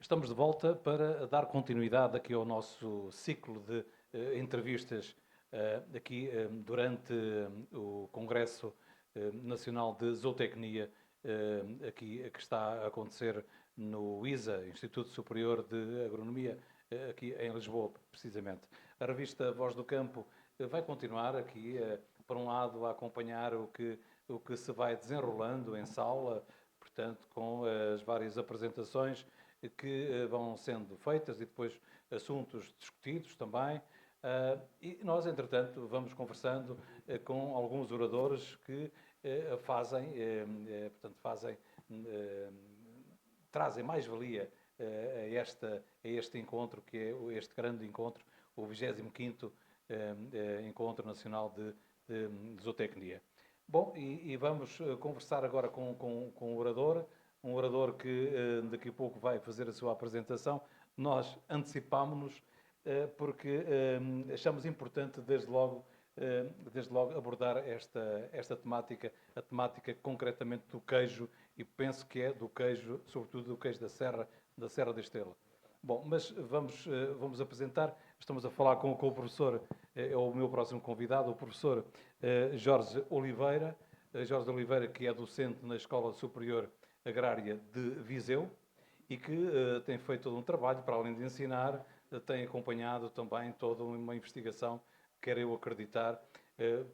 Estamos de volta para dar continuidade aqui ao nosso ciclo de entrevistas aqui durante o Congresso Nacional de Zootecnia aqui que está a acontecer no ISA, Instituto Superior de Agronomia, aqui em Lisboa, precisamente. A revista Voz do Campo vai continuar aqui, por um lado, a acompanhar o que se vai desenrolando em sala, portanto, com as várias apresentações que vão sendo feitas e depois assuntos discutidos também. E nós, entretanto, vamos conversando com alguns oradores que trazem mais-valia a este encontro, que é este grande encontro, o 25º Encontro Nacional de Zootecnia. Bom, e vamos conversar agora com o orador, um orador que daqui a pouco vai fazer a sua apresentação. Nós antecipámos-nos porque achamos importante, desde logo, abordar esta temática, a temática concretamente do queijo, e penso que é do queijo, sobretudo do queijo da Serra da Estrela. Bom, mas vamos apresentar. Estamos a falar com o professor, é o meu próximo convidado, o professor Jorge Oliveira. Jorge Oliveira, que é docente na Escola Superior Agrária de Viseu e que tem feito todo um trabalho, para além de ensinar, tem acompanhado também toda uma investigação, quero eu acreditar,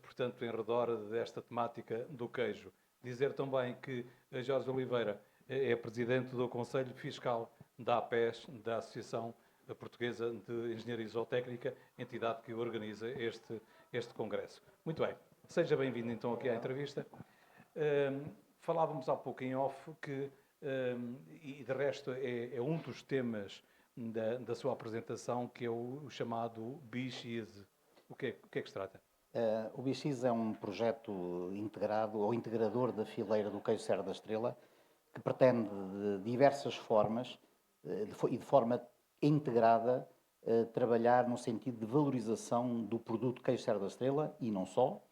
portanto, em redor desta temática do queijo. Dizer também que Jorge Oliveira é presidente do Conselho Fiscal da APES, da Associação Portuguesa de Engenharia Zootécnica, entidade que organiza este congresso. Muito bem, seja bem-vindo então aqui à entrevista. Falávamos há pouco em off que, e de resto é um dos temas da sua apresentação, que é o chamado BIX. O que é que se trata? O BIX é um projeto integrado ou integrador da fileira do queijo Serra da Estrela, que pretende de diversas formas e de forma integrada trabalhar no sentido de valorização do produto queijo Serra da Estrela e não só,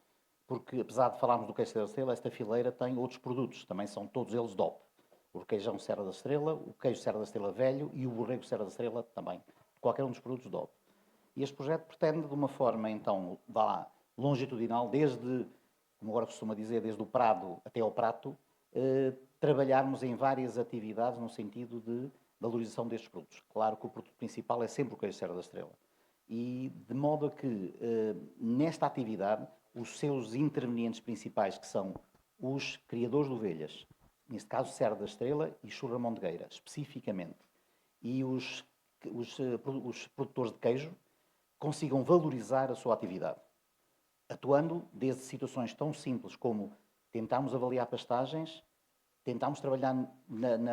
porque apesar de falarmos do queijo Serra da Estrela, esta fileira tem outros produtos, também são todos eles DOP. O queijão Serra da Estrela, o queijo Serra da Estrela velho e o borrego Serra da Estrela também. Qualquer um dos produtos DOP. E este projeto pretende, de uma forma, então, longitudinal, desde, como agora costuma dizer, desde o prado até ao prato, trabalharmos em várias atividades no sentido de valorização destes produtos. Claro que o produto principal é sempre o queijo Serra da Estrela. E de modo a que, nesta atividade, os seus intervenientes principais, que são os criadores de ovelhas, neste caso Serra da Estrela e Churra Mondegueira, especificamente, e os produtores de queijo, consigam valorizar a sua atividade, atuando desde situações tão simples como tentarmos avaliar pastagens, tentarmos trabalhar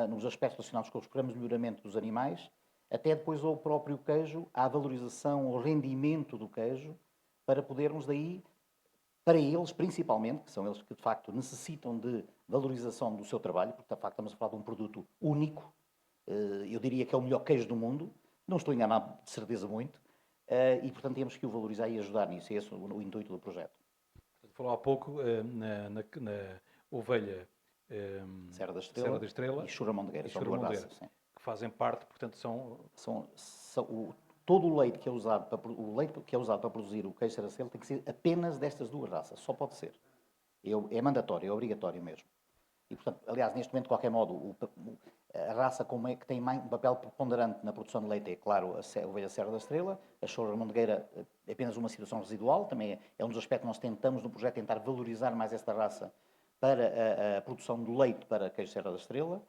nos aspectos relacionados com os programas de melhoramento dos animais, até depois ao próprio queijo, à valorização, ao rendimento do queijo, para podermos daí, para eles principalmente, que são eles que de facto necessitam de valorização do seu trabalho, porque de facto estamos a falar de um produto único, eu diria que é o melhor queijo do mundo, não estou enganado de certeza muito, e portanto temos que o valorizar e ajudar nisso, é esse o intuito do projeto. Falou há pouco na ovelha Serra da Serra da Estrela e Churra Mondegueira, são duas raças, que fazem parte, portanto, todo o leite que é usado para produzir o queijo Serra da Estrela tem que ser apenas destas duas raças, só pode ser. É mandatório, é obrigatório mesmo. E, portanto, aliás, neste momento, de qualquer modo, a raça que tem um papel preponderante na produção de leite é, claro, a ovelha Serra da Estrela. A Churra Mondegueira é apenas uma situação residual, também é um dos aspectos que nós tentamos no projeto, tentar valorizar mais esta raça para a produção do leite para queijo Serra da Estrela.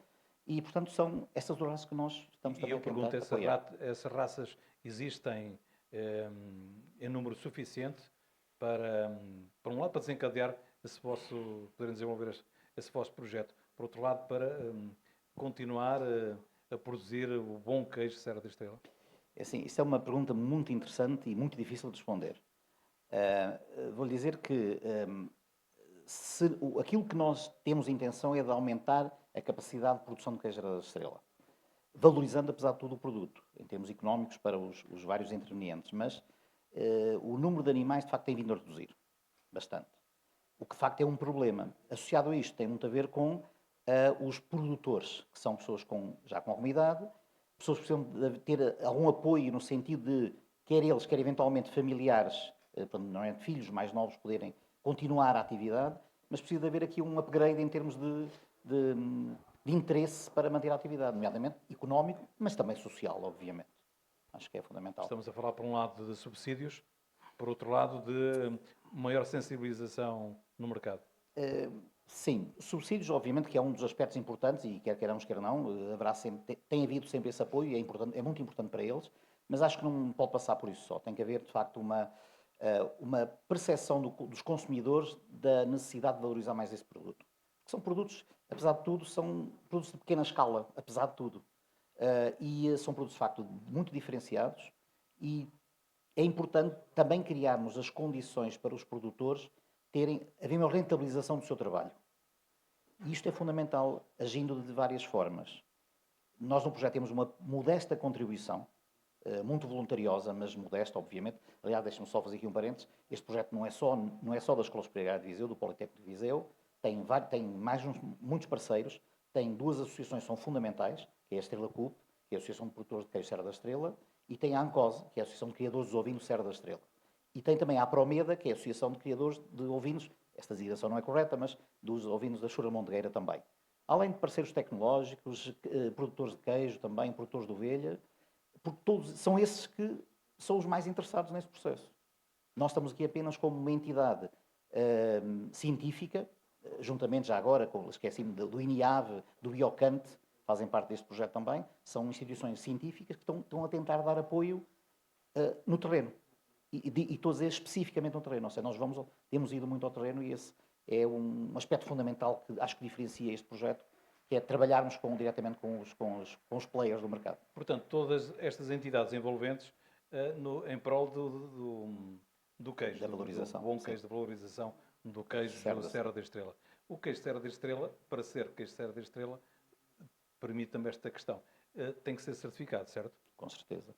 E, portanto, são essas duas raças que nós estamos também a tentar apoiar. Essas raças existem em número suficiente para um lado, para desencadear poderem desenvolver esse vosso projeto, por outro lado, para continuar a produzir o bom queijo Serra da Estrela? Assim, isso é uma pergunta muito interessante e muito difícil de responder. Vou-lhe dizer que aquilo que nós temos intenção é de aumentar a capacidade de produção de queijo Serra da Estrela, valorizando, apesar de tudo, o produto, em termos económicos, para os vários intervenientes. Mas o número de animais, de facto, tem vindo a reduzir bastante. O que, de facto, é um problema. Associado a isto, tem muito a ver com os produtores, que são pessoas já com alguma idade, pessoas precisam de ter algum apoio no sentido de, quer eles, quer eventualmente familiares, não é, filhos mais novos poderem continuar a atividade, mas precisa de haver aqui um upgrade em termos de, de interesse para manter a atividade, nomeadamente económico, mas também social, obviamente. Acho que é fundamental. Estamos a falar, por um lado, de subsídios, por outro lado, de maior sensibilização no mercado. Sim, subsídios, obviamente, que é um dos aspectos importantes, e quer queiramos, quer não, haverá sempre, tem havido sempre esse apoio, é importante, é muito importante para eles, mas acho que não pode passar por isso só. Tem que haver, de facto, uma percepção dos consumidores da necessidade de valorizar mais esse produto. Porque são produtos, apesar de tudo, são produtos de pequena escala, apesar de tudo. E são produtos, de facto, muito diferenciados, e é importante também criarmos as condições para os produtores haver uma rentabilização do seu trabalho. E isto é fundamental, agindo de várias formas. Nós no projeto temos uma modesta contribuição, muito voluntariosa, mas modesta, obviamente. Aliás, deixe-me só fazer aqui um parênteses. Este projeto não é só da Escola Superior de Viseu, do Politécnico de Viseu, tem muitos parceiros, tem duas associações que são fundamentais, que é a Estrela CUP, que é a Associação de Produtores de Queijo Serra da Estrela, e tem a ANCOSE, que é a Associação de Criadores dos Ovinos Serra da Estrela. E tem também a Apromeda, que é a Associação de Criadores de Ovinos, esta designação não é correta, mas dos ovinos da Chura Mondegueira também. Além de parceiros tecnológicos, produtores de queijo também, produtores de ovelha, porque todos são esses que são os mais interessados nesse processo. Nós estamos aqui apenas como uma entidade científica, juntamente já agora, esqueci-me do INIAV, do Biocante, fazem parte deste projeto também, são instituições científicas que estão a tentar dar apoio no terreno. E estou a dizer especificamente no terreno, ou seja, temos ido muito ao terreno, e esse é um aspecto fundamental que acho que diferencia este projeto, que é trabalharmos diretamente com os players do mercado. Portanto, todas estas entidades envolventes em prol do queijo, Da valorização, do bom sim. queijo, da valorização do queijo Serra da Serra da Estrela. O queijo Serra da Estrela, para ser queijo Serra da Estrela, permite-me esta questão, tem que ser certificado, certo? Com certeza.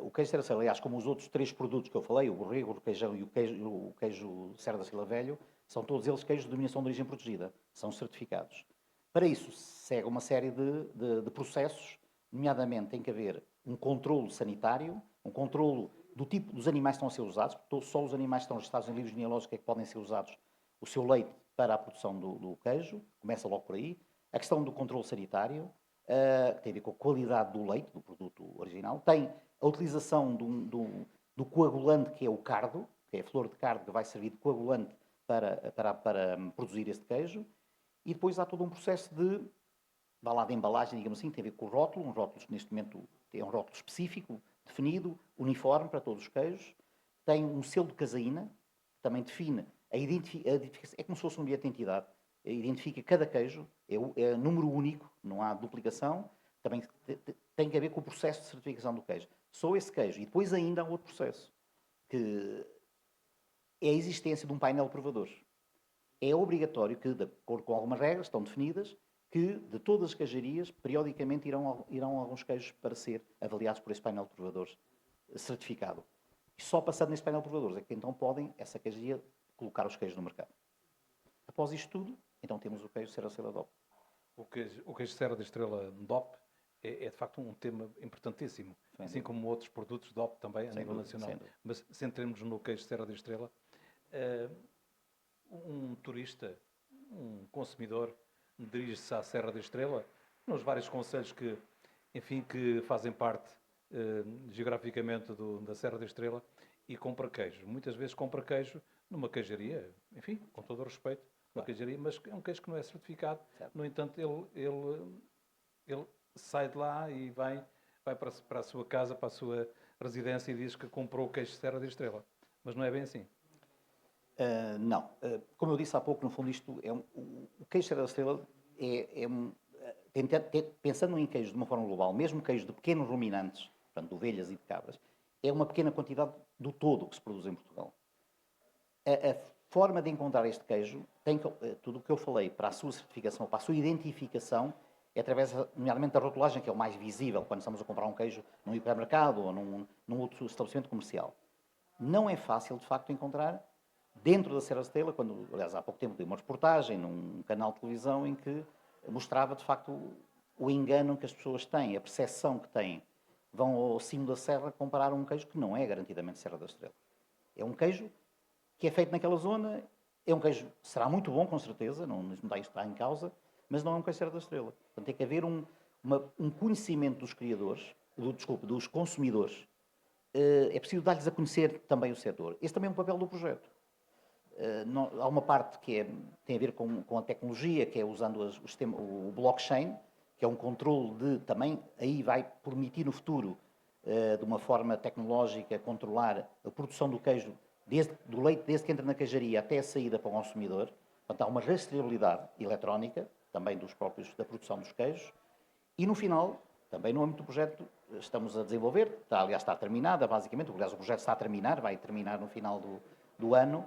O queijo Serra da Estrela, aliás, como os outros 3 produtos que eu falei, o borrego, o requeijão e o queijo Serra da Estrela Velho, são todos eles queijos de denominação de origem protegida, são certificados. Para isso, segue uma série de processos, nomeadamente tem que haver um controlo sanitário, um controlo do tipo dos animais que estão a ser usados, porque só os animais que estão registrados em livros genealógicos é que podem ser usados o seu leite para a produção do queijo, começa logo por aí. A questão do controlo sanitário, que tem a ver com a qualidade do leite, do produto original. Tem a utilização do coagulante, que é o cardo, que é a flor de cardo, que vai servir de coagulante para produzir este queijo. E depois há todo um processo de embalagem, digamos assim, tem a ver com o rótulo. Um rótulo, neste momento, é um rótulo específico, definido, uniforme para todos os queijos. Tem um selo de caseína, que também define a identificação, é como se fosse um bilhete de identidade. Identifica cada queijo, é número único, não há duplicação. Também tem a ver com o processo de certificação do queijo. Só esse queijo. E depois ainda há outro processo, que é a existência de um painel de provadores. É obrigatório que, de acordo com algumas regras, estão definidas, que de todas as queijarias, periodicamente irão alguns queijos para ser avaliados por esse painel de provadores certificado. E só passando nesse painel de provadores é que então podem, essa queijaria, colocar os queijos no mercado. Após isto tudo, então temos o queijo Serra da Estrela DOP. O queijo Serra da Estrela DOP é de facto um tema importantíssimo, assim como outros produtos DOP também a nível nacional. Mas centremos no queijo Serra da Estrela. Um turista, um consumidor, dirige-se à Serra da Estrela, nos vários concelhos que fazem parte geograficamente da Serra da Estrela, e compra queijo. Muitas vezes compra queijo numa queijaria, enfim, com todo o respeito, uma queijaria, mas é um queijo que não é certificado. Certo. No entanto, ele sai de lá e vai para a sua casa, para a sua residência, e diz que comprou o queijo Serra da Estrela. Mas não é bem assim. Não. Como eu disse há pouco, no fundo, o queijo Serra da Estrela pensando em queijo de uma forma global, mesmo queijo de pequenos ruminantes, portanto, de ovelhas e de cabras, é uma pequena quantidade do todo que se produz em Portugal. A forma de encontrar este queijo, tudo o que eu falei, para a sua certificação, para a sua identificação, é através, nomeadamente, da rotulagem, que é o mais visível quando estamos a comprar um queijo num hipermercado ou num outro estabelecimento comercial. Não é fácil, de facto, encontrar dentro da Serra da Estrela, aliás, há pouco tempo dei uma reportagem num canal de televisão em que mostrava, de facto, o engano que as pessoas têm, a percepção que têm. Vão ao cimo da serra comprar um queijo que não é garantidamente Serra da Estrela. É um queijo que é feito naquela zona, é um queijo que será muito bom, com certeza, não está isto está em causa, mas não é um queijo Serra da Estrela. Portanto, tem que haver um conhecimento dos criadores, dos consumidores. É preciso dar-lhes a conhecer também o setor. Esse também é um papel do projeto. Há uma parte que tem a ver com a tecnologia, que é usando o blockchain, que é um controle também, aí vai permitir no futuro, de uma forma tecnológica, controlar a produção do queijo, do leite, desde que entra na queijaria até a saída para o consumidor. Portanto, há uma rastreabilidade eletrónica, também da produção dos queijos. E no final, também no âmbito do projeto, estamos a desenvolver, aliás está terminada, basicamente, aliás o projeto está a terminar, vai terminar no final do ano,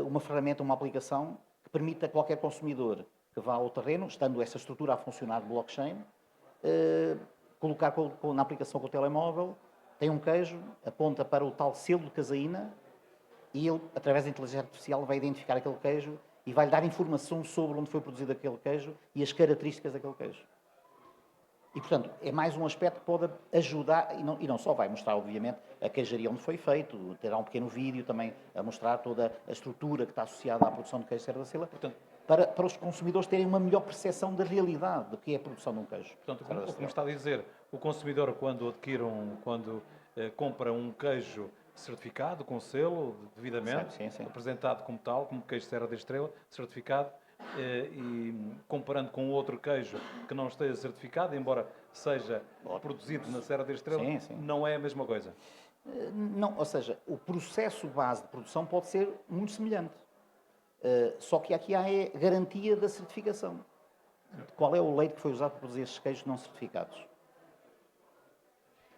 uma ferramenta, uma aplicação que permita a qualquer consumidor que vá ao terreno, estando essa estrutura a funcionar de blockchain, colocar na aplicação com o telemóvel, tem um queijo, aponta para o tal selo de caseína e ele, através da inteligência artificial, vai identificar aquele queijo e vai-lhe dar informação sobre onde foi produzido aquele queijo e as características daquele queijo. E, portanto, é mais um aspecto que pode ajudar, e não só vai mostrar, obviamente, a queijaria onde foi feito, terá um pequeno vídeo também a mostrar toda a estrutura que está associada à produção de queijo Serra da Estrela, portanto, para os consumidores terem uma melhor percepção da realidade do que é a produção de um queijo. Portanto, o que me está a dizer, o consumidor, quando compra um queijo certificado, com selo, devidamente, Sim. apresentado como tal, como queijo Serra da Estrela, certificado, e comparando com outro queijo que não esteja certificado, embora seja produzido na Serra da Estrela, Sim. não é a mesma coisa. Não, ou seja, o processo base de produção pode ser muito semelhante. Só que aqui há a garantia da certificação. Qual é o leite que foi usado para produzir estes queijos não certificados?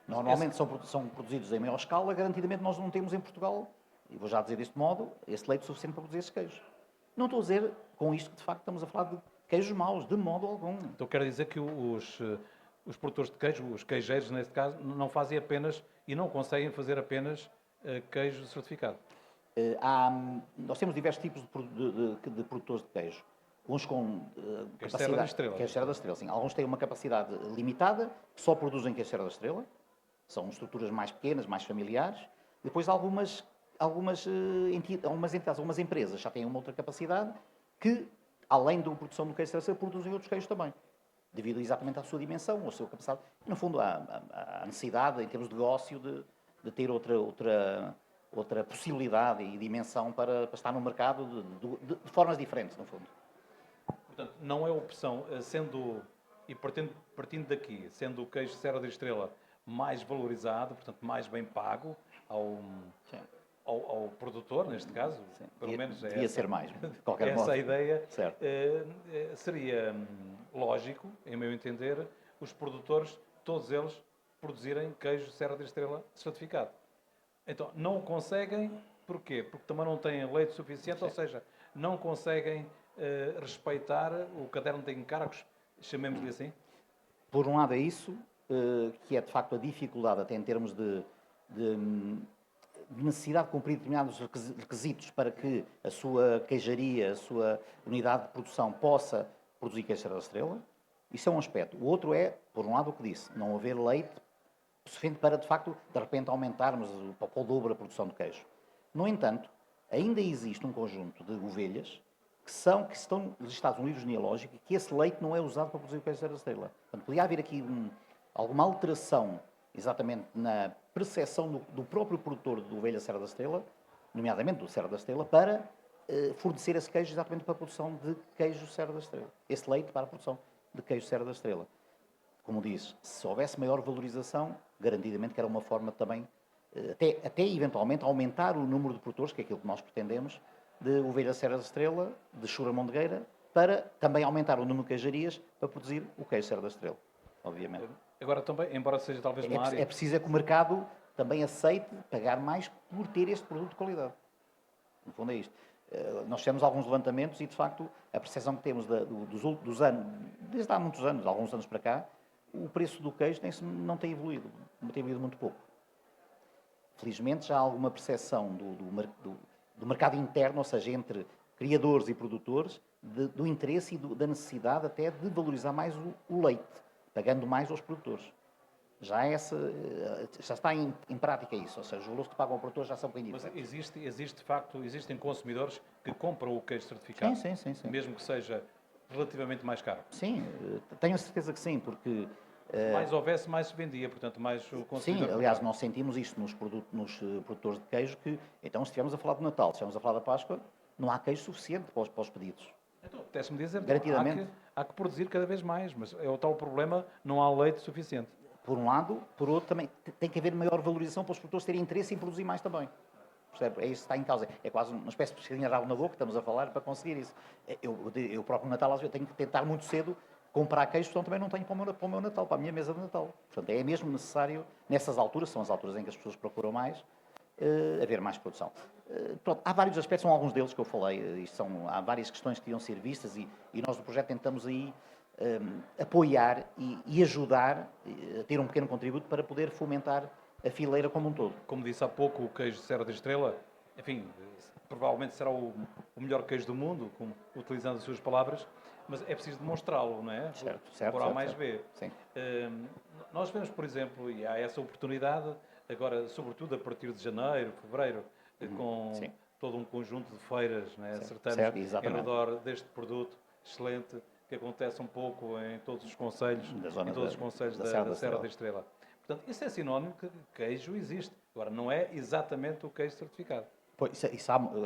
Normalmente são produzidos em maior escala, garantidamente nós não temos em Portugal, e vou já dizer deste modo, esse leite suficiente para produzir esses queijos. Não estou a dizer com isto que de facto estamos a falar de queijos maus, de modo algum. Então quer dizer que os produtores de queijo, os queijeiros neste caso, não fazem apenas e não conseguem fazer apenas queijo certificado. Nós temos diversos tipos de produtores de queijo. Uns com Queijo Serra da Estrela. Queijo Serra da Estrela, sim. Alguns têm uma capacidade limitada, que só produzem queijo Serra da Estrela. São estruturas mais pequenas, mais familiares. Depois algumas entidades, algumas empresas já têm uma outra capacidade que, além da produção do queijo Serra da Estrela, produzem outros queijos também. Devido exatamente à sua dimensão, à sua capacidade. E, no fundo, à necessidade, em termos de negócio, de ter outra possibilidade e dimensão para estar no mercado de formas diferentes, no fundo. Portanto, não é opção, partindo daqui, sendo o queijo Serra da Estrela mais valorizado, portanto, mais bem pago ao produtor, neste caso, Sim. pelo menos devia ser mais, de qualquer essa modo. a ideia, Certo. seria lógico, em meu entender, os produtores, todos eles, produzirem queijo Serra da Estrela certificado. Então, não o conseguem, porquê? Porque também não têm leite suficiente, Sim. ou seja, não conseguem respeitar o caderno de encargos, chamemos-lhe assim? Por um lado é isso, que é de facto a dificuldade até em termos de necessidade de cumprir determinados requisitos para que a sua queijaria, a sua unidade de produção possa produzir queijo Serra da Estrela. Isso é um aspecto. O outro é, por um lado, o que disse, não haver leite suficiente para, de facto, de repente aumentarmos o dobro a produção de queijo. No entanto, ainda existe um conjunto de ovelhas que estão registrados no livro genealógico e que esse leite não é usado para produzir o queijo Serra da Estrela. Portanto, podia haver aqui alguma alteração, exatamente na percepção do próprio produtor de ovelha Serra da Estrela, nomeadamente do Serra da Estrela, para fornecer esse queijo exatamente para a produção de queijo Serra da Estrela. Esse leite para a produção de queijo Serra da Estrela. Como disse, se houvesse maior valorização, garantidamente que era uma forma também, até eventualmente, aumentar o número de produtores, que é aquilo que nós pretendemos, de ovelha Serra da Estrela, de Chura Mondegueira, para também aumentar o número de queijarias para produzir o queijo Serra da Estrela, obviamente. Agora também, embora seja talvez uma área... É preciso que o mercado também aceite pagar mais por ter este produto de qualidade. No fundo é isto. Nós fizemos alguns levantamentos e, de facto, a percepção que temos dos anos, desde há muitos anos, alguns anos para cá, o preço do queijo não tem evoluído muito pouco. Felizmente já há alguma percepção do mercado interno, ou seja, entre criadores e produtores, do interesse e da necessidade até de valorizar mais o leite, pagando mais aos produtores. Já está em prática isso, ou seja, os valores que pagam ao produtor já são um bocadinho Mas diferentes. existe de facto, existem consumidores que compram o queijo certificado, Sim. mesmo que seja relativamente mais caro. Sim, tenho a certeza que sim, porque Se mais houvesse, mais se vendia, portanto, mais o sim, consumidor aliás, comprava. nós sentimos isto nos produtores de queijo, que então se estivermos a falar de Natal, se estivermos a falar da Páscoa, não há queijo suficiente para os pedidos. Então, apetece-me dizer, então, Garantidamente. há que produzir cada vez mais, mas é o tal problema, não há leite suficiente. Por um lado, por outro também tem que haver maior valorização para os produtores terem interesse em produzir mais também. Percebe? É isso que está em causa. É quase uma espécie de pescadinha de água na boca que estamos a falar para conseguir isso. Eu próprio no Natal, às vezes, tenho que tentar muito cedo comprar queijo, portanto também não tenho para o meu Natal, para a minha mesa de Natal. Portanto, é mesmo necessário, nessas alturas, são as alturas em que as pessoas procuram mais, haver mais produção. Pronto, há vários aspectos, são alguns deles que eu falei, há várias questões que deviam ser vistas e nós do projeto tentamos aí apoiar e ajudar a ter um pequeno contributo para poder fomentar a fileira como um todo. Como disse há pouco, o queijo de Serra da Estrela, enfim, provavelmente será o melhor queijo do mundo, utilizando as suas palavras, mas é preciso demonstrá-lo, não é? Certo. Por A mais B. Sim. Nós vemos, por exemplo, e há essa oportunidade, agora, sobretudo a partir de janeiro, fevereiro, com Sim. todo um conjunto de feiras, não é? Certo, Certames em exatamente. redor deste produto excelente, que acontece um pouco em todos os concelhos, Da zona em todos os concelhos da da Serra da Estrela. Portanto, isso é sinónimo que queijo existe. Agora, não é exatamente o queijo certificado. Pois,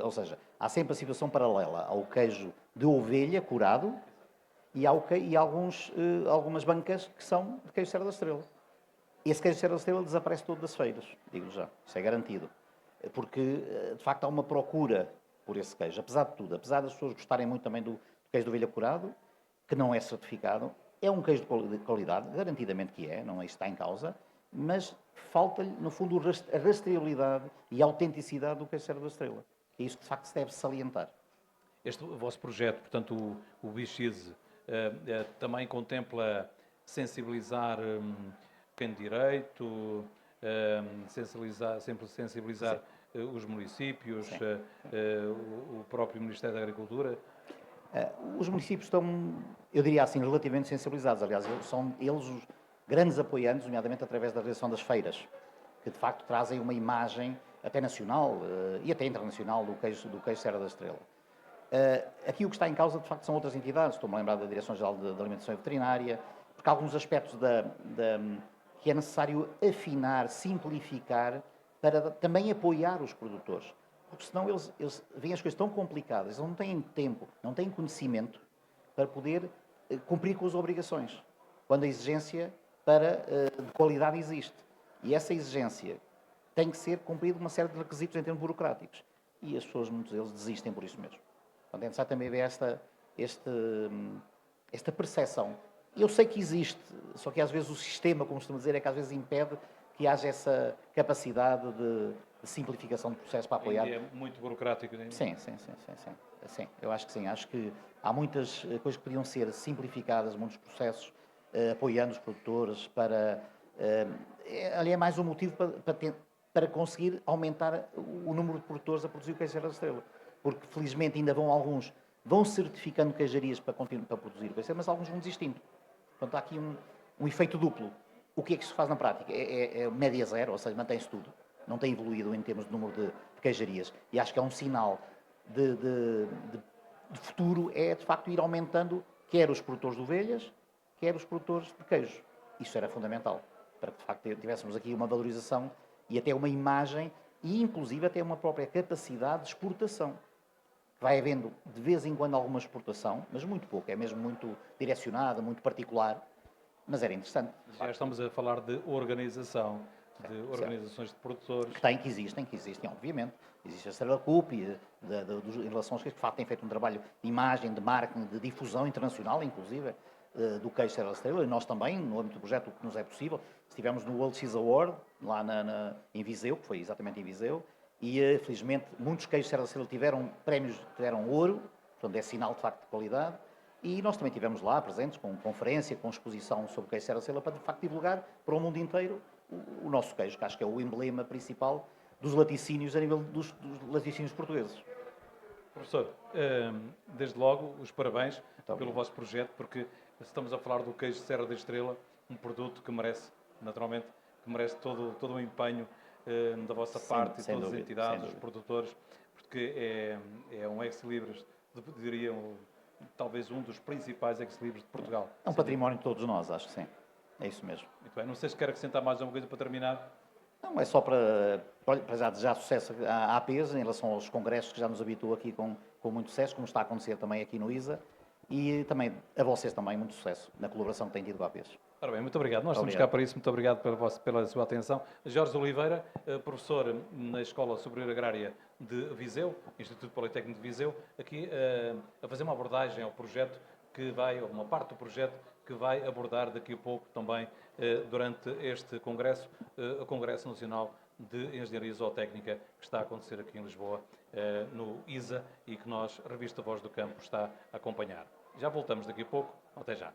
ou seja, há sempre a situação paralela ao queijo de ovelha curado e algumas bancas que são de queijo Serra da Estrela. Esse queijo Serra da Estrela desaparece todo das feiras, digo já, isso é garantido. Porque, de facto, há uma procura por esse queijo, apesar de tudo. Apesar das pessoas gostarem muito também do queijo de ovelha curado, que não é certificado, é um queijo de qualidade, garantidamente que é, não é isso está em causa, mas falta-lhe, no fundo, a rastreabilidade e a autenticidade do queijo Serra da Estrela. É isso que, de facto, se deve salientar. Este vosso projeto, portanto, o Bichize, também contempla sensibilizar quem de direito, sensibilizar os municípios, o próprio Ministério da Agricultura. Os municípios estão, eu diria assim, relativamente sensibilizados. Aliás, são eles os grandes apoiantes, nomeadamente através da realização das feiras, que de facto trazem uma imagem até nacional e até internacional do queijo Serra da Estrela. Aqui o que está em causa, de facto, são outras entidades. Estou-me a lembrar da Direção-Geral de Alimentação e Veterinária, porque há alguns aspectos que é necessário afinar, simplificar, para também apoiar os produtores. Porque senão eles veem as coisas tão complicadas, eles não têm tempo, não têm conhecimento para poder cumprir com as obrigações, quando a exigência de qualidade existe. E essa exigência tem que ser cumprida uma série de requisitos em termos burocráticos. E as pessoas, muitos deles, desistem por isso mesmo. Portanto, é necessário também ver esta percepção. Eu sei que existe, só que às vezes o sistema, como costuma dizer, é que às vezes impede que haja essa capacidade de simplificação de processo para apoiar. É muito burocrático, não é? Sim. Eu acho que sim. Acho que há muitas coisas que podiam ser simplificadas, muitos processos, apoiando os produtores ali é mais um motivo para conseguir aumentar o número de produtores a produzir o queijo Serra da Estrela. Porque, felizmente, ainda alguns vão certificando queijarias para produzir o queijo, mas alguns vão desistindo. Portanto, há aqui um efeito duplo. O que é que se faz na prática? É média zero, ou seja, mantém-se tudo. Não tem evoluído em termos de número de queijarias. E acho que é um sinal de futuro, é de facto ir aumentando quer os produtores de ovelhas, quer os produtores de queijo. Isso era fundamental, para que de facto tivéssemos aqui uma valorização e até uma imagem e inclusive até uma própria capacidade de exportação. Vai havendo de vez em quando alguma exportação, mas muito pouco, é mesmo muito direcionada, muito particular, mas era interessante. Já estamos a falar de organização, de organizações de produtores. Que existem, obviamente. Existe a Estrela Cup em relação aos queijos, que de facto tem feito um trabalho de imagem, de marketing, de difusão internacional, inclusive, do queijo Serra da Estrela, e nós também, no âmbito do projeto, o que nos é possível. Estivemos no World Cheese Award, lá em Viseu, que foi exatamente em Viseu, e felizmente muitos queijos Serra da Estrela tiveram prémios, tiveram ouro, portanto é sinal de facto de qualidade, e nós também estivemos lá presentes, com conferência, com exposição sobre o queijo Serra da Estrela, para de facto divulgar para o mundo inteiro o nosso queijo, que acho que é o emblema principal dos laticínios a nível dos laticínios portugueses. Professor, desde logo, os parabéns pelo vosso projeto, porque estamos a falar do queijo Serra da Estrela, um produto que merece, naturalmente, que merece todo o empenho da vossa parte e sem todas as dúvida, entidades, sem os dúvida. produtores, porque é um ex-libris, diria, talvez um dos principais ex-libris de Portugal. É um património de todos nós, acho que sim. É isso mesmo. Muito bem, não sei se quer acrescentar mais alguma coisa para terminar. Não, é só para já desejar sucesso à APES em relação aos congressos que já nos habituou aqui com muito sucesso, como está a acontecer também aqui no ISA, e também a vocês também muito sucesso na colaboração que têm tido com a APES. Ora bem, muito obrigado. Nós estamos cá Obrigado. para isso. Muito obrigado pela sua atenção. Jorge Oliveira, professor na Escola Superior Agrária de Viseu, Instituto Politécnico de Viseu, aqui a fazer uma abordagem ao projeto que vai, ou uma parte do projeto, que vai abordar daqui a pouco também, durante este congresso, o Congresso Nacional de Engenharia Zootécnica, que está a acontecer aqui em Lisboa, no ISA, e que nós, Revista Voz do Campo, está a acompanhar. Já voltamos daqui a pouco. Até já.